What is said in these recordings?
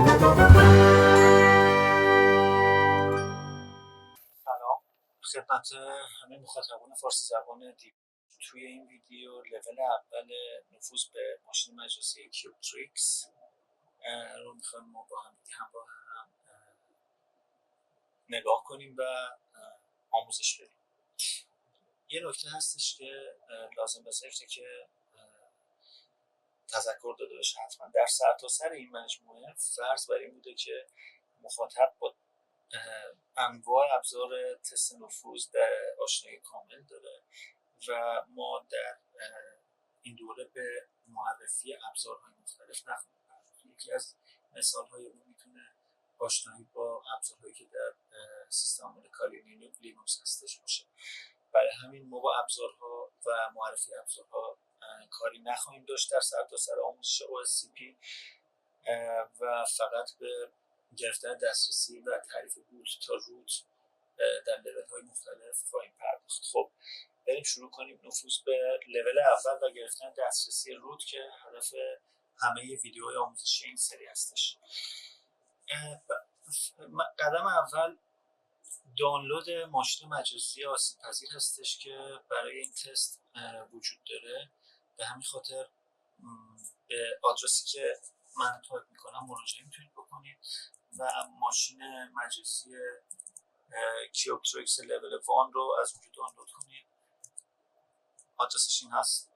سلام خدمت همه مخاطبان فارسی زبان توی این ویدیو لول اول نفوذ به ماشین مجازی کیوپتریکس رو میخوایم ما با هم همراه هم نگاه کنیم و آموزش بدیم. یه نکته هستش که لازم به ذکره که تذکر داده بشه حتما. در سرتاسر این مجموعه فرض بر این بوده که مخاطب با انواع ابزار تست نفوذ در آشنایی کامل داره و ما در این دوره به معرفی ابزارهای مختلف نخواهیم پرداخت. یکی از مثالهای اون میتونه آشنایی با ابزارهایی که در سیستم عامل کاری لینوکس هستش باشه. برای همین ما با ابزارها و معرفی ابزارها کاری نخواهیم داشت در سرتاسر آموزش OSCP و فقط به گرفتن دسترسی و تعریف بوت تا روت در لول های مختلف خواهیم پرداخت. خب بریم شروع کنیم نفوذ به لول اول و گرفتن دسترسی روت که هدف همه ویدیوهای آموزشی این سری هستش. قدم اول دانلود ماشین مجازی آسیب پذیر هستش که برای این تست وجود داره. به همین خاطر به آدرسی که من تایپ میکنم مراجعه میتونید بکنید و ماشین مجازی کیوپتریکس لول 1 رو از اونجا دانلود کنید. آدرسش این هست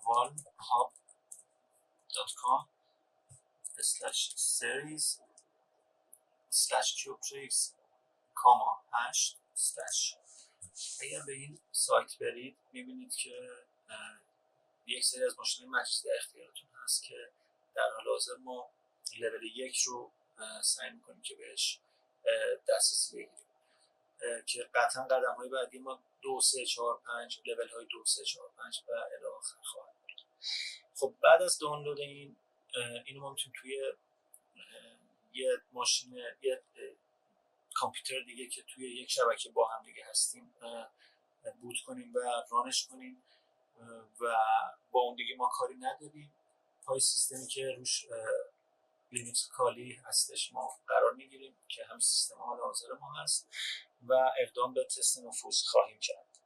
walhub.com/series/Kioptrix,8/ اگر به این سایت برید میبینید که یک سری از ماشین مجازی در اختیارتون هست که در حال حاضر ما لول 1 رو سعی میکنیم که بهش دسترسی بگیریم که قطعا قدم های بعدی ما 2 3 4 5 لول های 2 3 4 5 و الی آخر خواهد بود. خب بعد از دانلود اینو ما میتونیم توی یه ماشین یه کامپیوتر دیگه که توی یک شبکه با هم دیگه هستیم بوت کنیم و رانش کنیم و با اون دیگه ما کاری نداریم. پای سیستمی که روش لینوکس کالی هستش ما قرار میگیریم که همین سیستم حال حاضر ما هست و اقدام به تست نفوذ خواهیم کرد.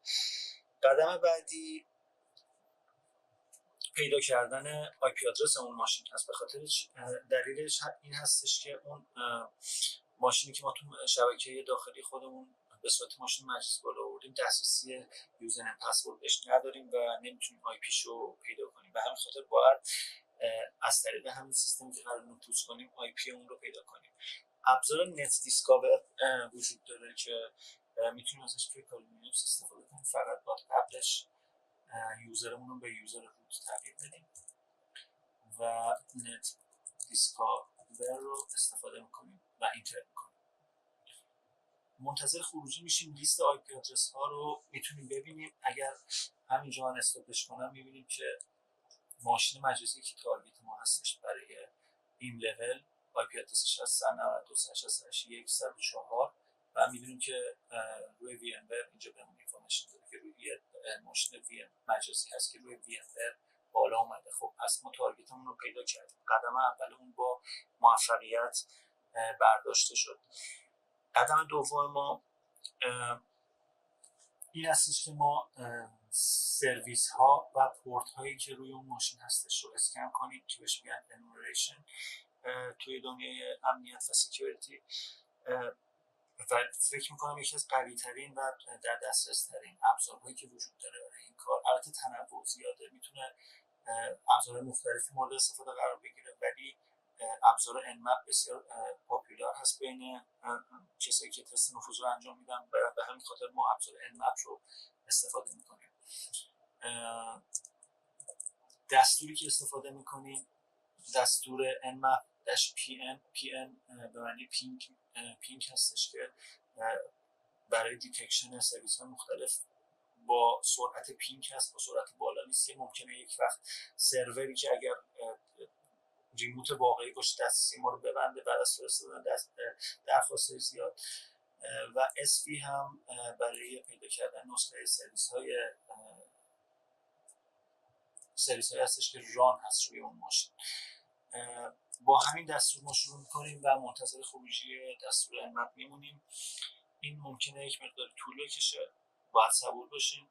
قدم بعدی پیدا کردن آی پی آدرس اون ماشین هست. به خاطر دلیلش این هستش که اون ماشینی که ما تو شبکه داخلی خودمون به صورت ماشین مجازی بالا آوردیم دسترسی یوزرنیم پسورد بهش نداریم و نمیتونیم آی پیش رو پیدا کنیم. به همین خاطر باید از طریق همین سیستمی که قرار نفوذ کنیم آی پی اون رو پیدا کنیم. ابزار نت دیسکاور وجود داره که میتونیم ازش توی کار لینوکس استفاده کنیم. فقط باید قبلش یوزرمون رو به یوزر روت تغییر بدیم و نت دیسکاور رو استفاده میکنیم و اینتر میکنیم. منتظر خروجی میشیم. لیست آی پی آدرس ها رو میتونیم ببینیم. اگر همینجا من استاپش کنم میبینیم که ماشین مجازی که تارگت ما هستش برای این لول آی پی آدرسش از 192.168.1.104 و می‌بینیم که روی وی ام ور اینجا بهمون اینفورمیشن داده که روی یه ماشین وی ام مجازی هست که روی وی ام ور بالا اومده. خب پس ما تارگتمون رو پیدا کردیم. قدم اول اون با موفقیت برداشته شد. قدم دوم ما این هستش که ما سرویس ها و پورت هایی که روی اون ماشین هستش رو اسکن کنیم که بهش میگن انومریشن توی دنیای امنیت و سکیوریتی و فکر میکنم یکی از قوی ترین و در دسترس ترین ابزارهایی که وجود داره برای این کار. البته تنوع زیاده، میتونه ابزار مختلفی مورد استفاده قرار بگیره ولی ابزار انمپ بسیار پاپولار هست بین کسایی که تست نفوذ رو انجام میدن. به همین خاطر ما ابزار انمپ رو استفاده میکنیم. دستوری که استفاده میکنیم دستور nmap-pn به معنی پینگ هستش که برای دیتکشن سرویس های مختلف با سرعت پینگ هست، با سرعت بالا نیست که ممکنه یک وقت سروری که اگر ریموت واقعی باشه دسترسی ما رو ببنده بعد از فرستادن درخواست زیاد. و اسپی هم برای پیدا کردن نسخه سرویس های هستش که ران هست روی اون ماشین. با همین دستور ما شروع میکنیم و منتظر خروجی دستور امپ میمونیم. این ممکنه یک مقدار طول بکشه، باید صبور باشیم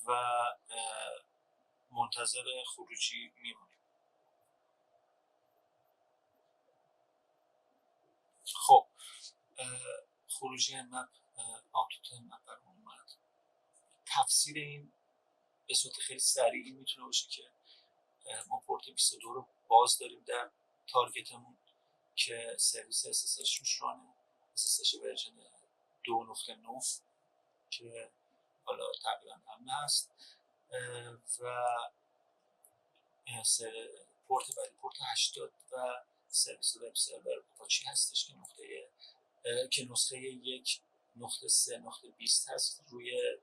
و منتظر خروجی میمونیم. خب خروجی امپ، آوتپوت امپ برام اومد. تفسیر این به صورت خیلی سریعی میتونه باشه که ما پورت 22 رو باز داریم در تارگتمون که سرویس SSH روش رانه، SSH ورژن 2.9 که حالا تقریبا هم هست و پورت بعدی پورت 80 و سرویس وب سرور آپاچی هستش که نسخه 1.3.20 هست روی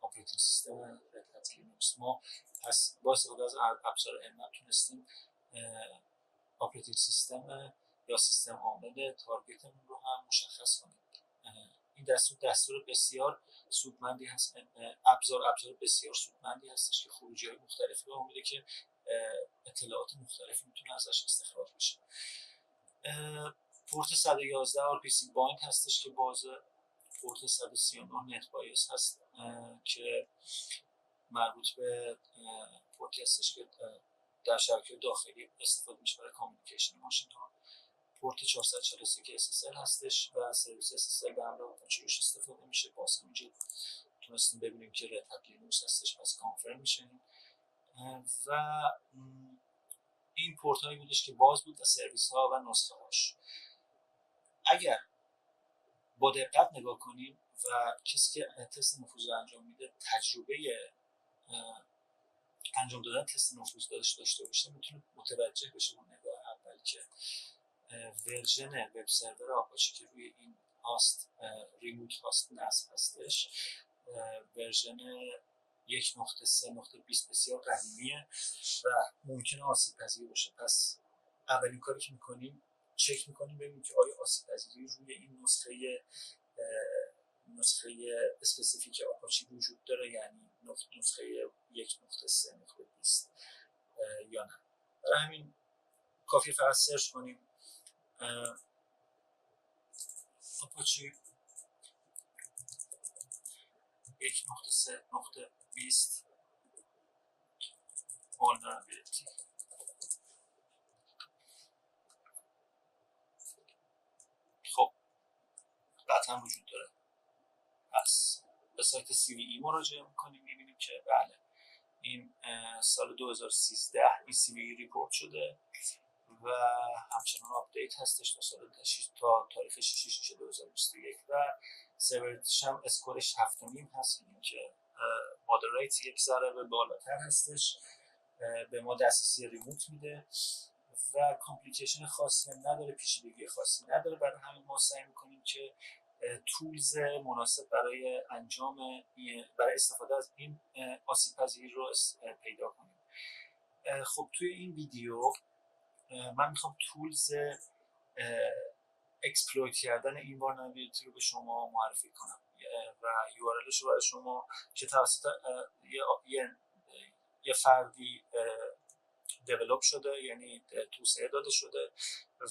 اپراتینگ سیستم لینوکس. ما پس با استفاده از ابزار امپ تونستیم اپراتینگ سیستم یا سیستم عامل تارگتمون رو هم مشخص کنیم. این دستور بسیار سودمندی هست، ابزار بسیار سودمندی هستش که خروجی‌های مختلفی رو میده که اطلاعات مختلفی میتونه ازش استخراج بشه. پورت 111 RPC بایند هستش که بازه، پورت 139 نت بایس هست که مربوط به پورتی هستش که در شبکه داخلی استفاده میشه برای کامیونیکیشن ماشین ها. پورت 443 که SSL هستش و سرویس SSL به همراه آپاچی روش استفاده میشه. باز همینجا تونستیم ببینیم که رد لینوکس هستش، پس کانفرم میشه. و این پورت هایی بودش که باز بود و سرویس ها و نسخه هاش. اگر با دقت نگاه کنیم و کسی که تست نفوذ رو انجام میده تجربه انجام دادن تست نفوذ داشته باشه، میتونه متوجه بشه اون نگاه اول که ورژن وب سرور آپاچی که روی این هاست ریموت هاست نصب هستش ورژن 1.3.20 بسیار قدیمیه و ممکنه آسیب پذیر باشه. پس اولین کاری که میکنیم چک میکنیم ببینیم که آیا آسیب پذیری روی این نسخه اسپسیفیک آپاچی وجود داره، یعنی نسخه 1.3.20 یا نه. برای همین کافی فقط سرچ کنیم آپاچی 1.3.20 vulnerability. خب قطعا وجود داره. پس به سایت CVE مراجعه میکنیم، میبینیم که بله این سال 2013 این CVE ریپورت شده و همچنان آپدیت هستش تا تاریخ 6/6/2021 و سیوریتیش هم اسکورش 7.5 هست، این که مودریت یک ذره به بالاتر هستش، به ما دسترسی ریموت میده و کامپلیکیشن خاصی هم نداره، پیچیدگی خاصی نداره. برای همین ما سعی میکنیم که تولز مناسب برای استفاده از این آسیب پذیری رو پیدا کنیم. خب توی این ویدیو من میخوام تولز اکسپلویت کردن این vulnerability رو به شما معرفی کنم و URLش رو برای شما که توسط یه فردی دیولپ شده، یعنی توسعه داده شده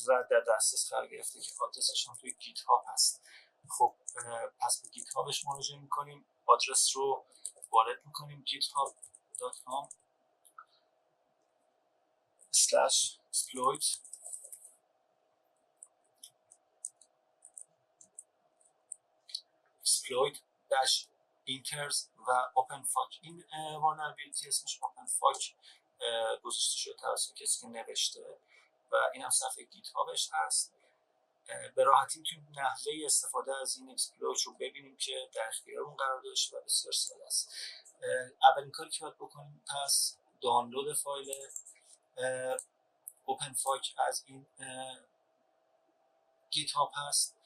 و در دسترس قرار گرفته که آدرسش هم توی گیت هاب هست. خب پس به گیت هابش مراجعه میکنیم، آدرس رو وارد میکنیم github.com/exploit -inters و openfuck. این vulnerability اسمش openfuck گذاشته شده توسط کسی که نوشته و این هم صفحه گیت هابش هست. به راحتی میتونیم نحوه استفاده از این اکسپلویت رو ببینیم که در اختیارمون قرار داشته و بسیار ساده است. اولین کاری که باید بکنیم پس دانلود فایل openfuck از این گیت هاب هست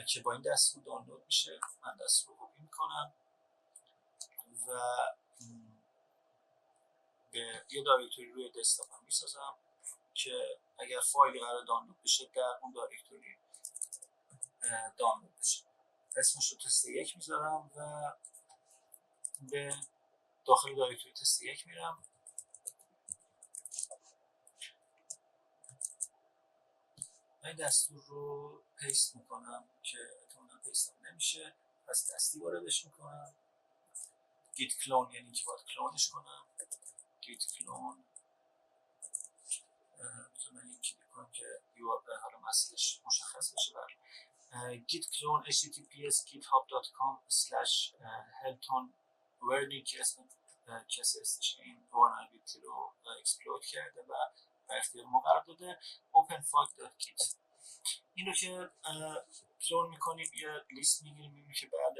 که با این دستور دانلود میشه. من دستور رو کپی میکنم و به یه دایرکتوری روی دسکتاپم میسازم که اگر فایلی قرار دانلود بشه در اون دایرکتوری دانلود بشه. اسمش رو تست 1 میذارم و به داخل دایرکتوری تست 1 میرم من دستور رو پیست میکنم که احتمالاً پیست نمیشه، پس دستی واردش میکنم. گیت کلون یعنی که باید کلونش کنم. گیت کلون من یکی بکنم که حالا مسیرش مشخص بشه. git clone https github.com/helton ورنی که اسم کسی هستش که این vulnerability رو اکسپلویت کرده و در اختیار ما قرار داده. openfuck.git این رو که کلون میکنیم یه لیست میگیریم، میبینیم که بعد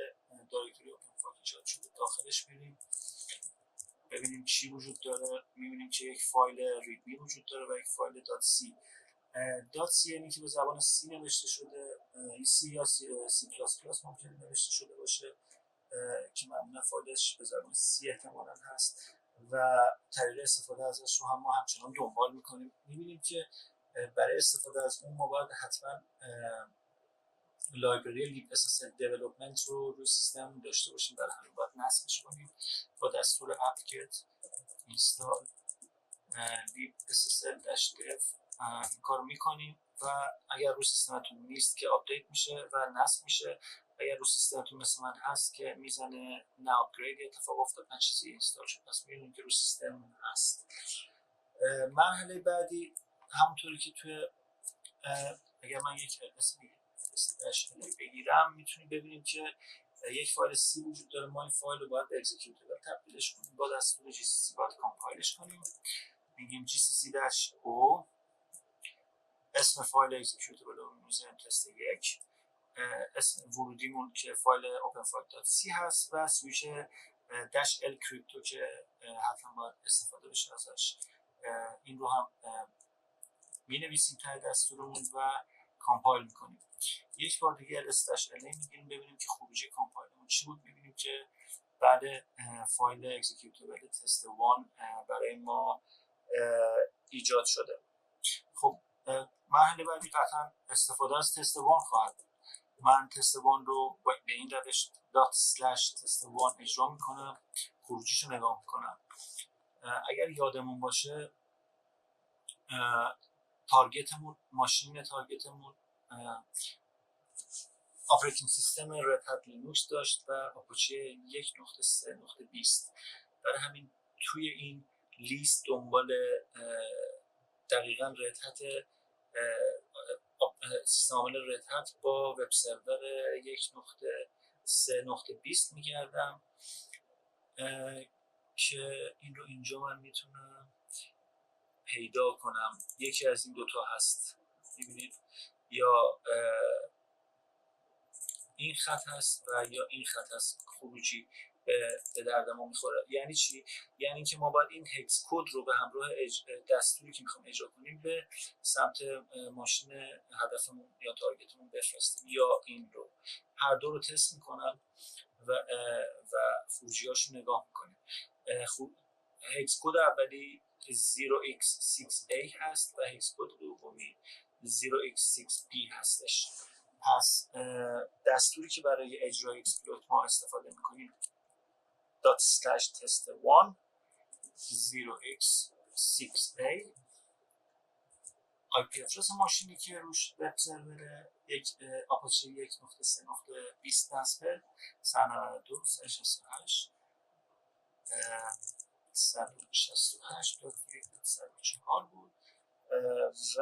دایرکتوری openfuck ایجاد شده، داخلش بریم ببینیم چی وجود داره. میبینیم که یک فایل ریدمی وجود داره و یک فایل .c. .c یعنی که به زبان C نوشته شده، C یا C++ ممکنه نوشته شده باشه که معمولا فایلش به زبان C احتمالاً هست و طریق استفاده ازش رو هم ما همچنان دنبال میکنیم. میبینیم که برای استفاده از اون ما باید حتما لایبرری لیب SSL development رو روی سیستم داشته باشیم، برای همین باید نصبش کنیم با دستور apt-get install lib ssl-dev این کار میکنیم و اگر روی سیستمتون نیست که آپدیت میشه و نصب میشه. اگر روی سیستمتون مثل من هست که میزنه نه آپگرید اتفاق افتاد نه چیزی اینستال شد، پس میبینیم که روی سیستم هست. مرحله بعدی همونطوری که توی اگر من یک اسمی بگیرم میتونیم ببینیم که یک فایل C وجود داره. ما این فایل رو باید به اکزیکیوتبل تبدیلش کنیم، با دستور GCC باید کامپایلش کنیم. میگیم GCC-O اسم فایل اکزیکیوتبل رو میذاریم تست 1، اسم ورودیمون که فایل openfuck.c هست و سویچ -l کریپتو که حتما باید استفاده بشه ازش. این رو هم مینویسیم ته دستورمون و کامپایل میکنیم. یک بار دیگه ls-la میگیریم ببینیم که خروجی کامپایلمون چی بود. میبینیم که بعد فایل اکزیکیوتبل تست 1 برای ما ایجاد شده. خب مرحله بعدی قطعا استفاده از تست 1 خواهد بود. من تست 1 رو به این روش ./test1 اجرا میکنم، خروجیشو نگاه میکنم. اگر یادمون باشه تارگتمون ماشین تارگتمون آپریتینگ سیستم رد هت لینوکس داشت و آپاچه 1.3.20. برای همین توی این لیست دنبال دقیقاً رد هت سیستم عامل رد هت با وب سرور 1.3.20 میگردم که این رو اینجا من میتونم پیدا کنم. یکی از این دوتا هست، میبینید، یا این خط هست و یا این خط هست. خروجی به درد ما میخوره. یعنی چی؟ یعنی اینکه ما باید این هکس کد رو به همراه دستوری که میخوام اجرا کنیم به سمت ماشین هدفمون یا تارگتمون بفرستیم یا این رو. هر دو رو تست میکنم و خروجی‌هاشو نگاه میکنیم. هکس کد اولی 0x6a هست و هکس کد دومی 0x6b هستش. پس دستوری که برای اجرای اکسپلویت ما استفاده میکنیم ./test1 0x6a IP ادرس ماشینی که روش وب سرور یک آپاچه 1.3.20 نصبه 192.168 168.1.4 بود و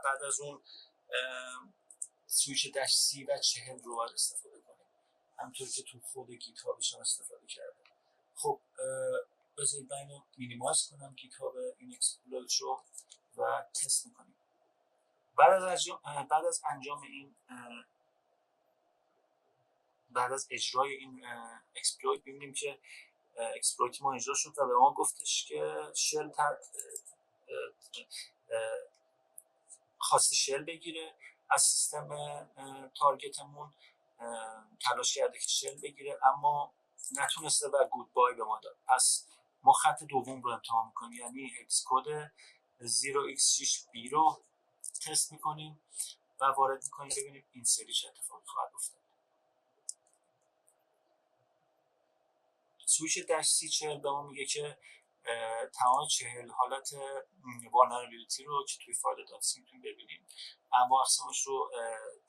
بعد از اون سویچ -c و 40 رو باید استفاده کنیم، همونطور که تو خود گیت هابش هم استفاده کردم. خب بذارید من اینو مینیمایز کنم گیت هاب این اکسپلویت رو و تست میکنیم. بعد از اجرای این اکسپلویت ببینیم که اکسپلویت ما اجرا شد و به ما گفتش که شل خواسته شل بگیره از سیستم تارگتمون، تلاش کرده که شل بگیره اما نتونسته و گود بای به ما داد. پس ما خط دوم رو امتحان میکنیم، یعنی هکس کد 0x6b رو تست میکنیم و وارد میکنیم ببینیم این سری چه اتفاقی خواهد افتاد. سویچ -c40 به ما میگه که تمام 40 حالت vulnerability رو که توی فایل داتسی میتونید ببینید، انواع اقسامش رو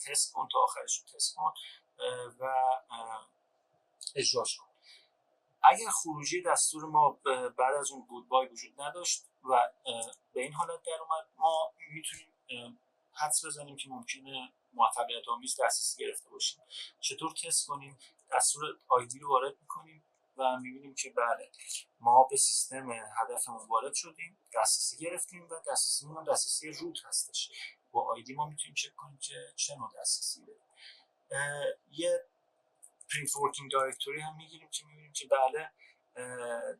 تست کن تا آخرش رو تست کن و اجراش کن. اگر خروجی دستور ما بعد از اون گودبای وجود نداشت و به این حالت در اومد، ما میتونیم حدس بزنیم که ممکنه موفقیت آمیز دسترسی گرفته باشیم. چطور تست کنیم؟ دستور آیدی رو وارد میکنیم و میبینیم که بله ما به سیستم هدفمون وارد شدیم، دسترسی گرفتیم و دسترسیمون دسترسی روت هستش. با آیدی ما میتونیم چک کنیم که چه نوع دسترسی داریم. یه پرینت ورکینگ دایرکتوری هم میگیریم که میبینیم که بله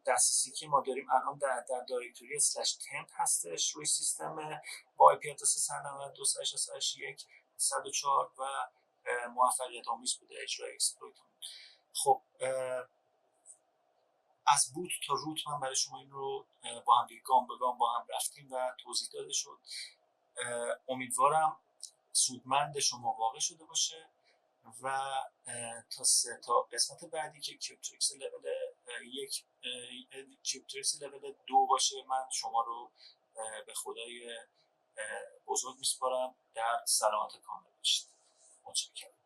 دسترسی که ما داریم الان در دایرکتوری /temp هستش روی سیستم با آی پی آدرس 192.168.1.104 و موفقیت آمیز بوده اجرای اکسپلویت. خب از بوت تا روت من برای شما این رو با هم گام به گام با هم رفتیم و توضیح داده شد. امیدوارم سودمند شما واقع شده باشه و تا قسمت بعدی که کیوپتریکس لول 1 کیوپتریکس لول 2 باشه، من شما رو به خدای بزرگ میسپارم. در سلامت کامل باشید. متشکرم.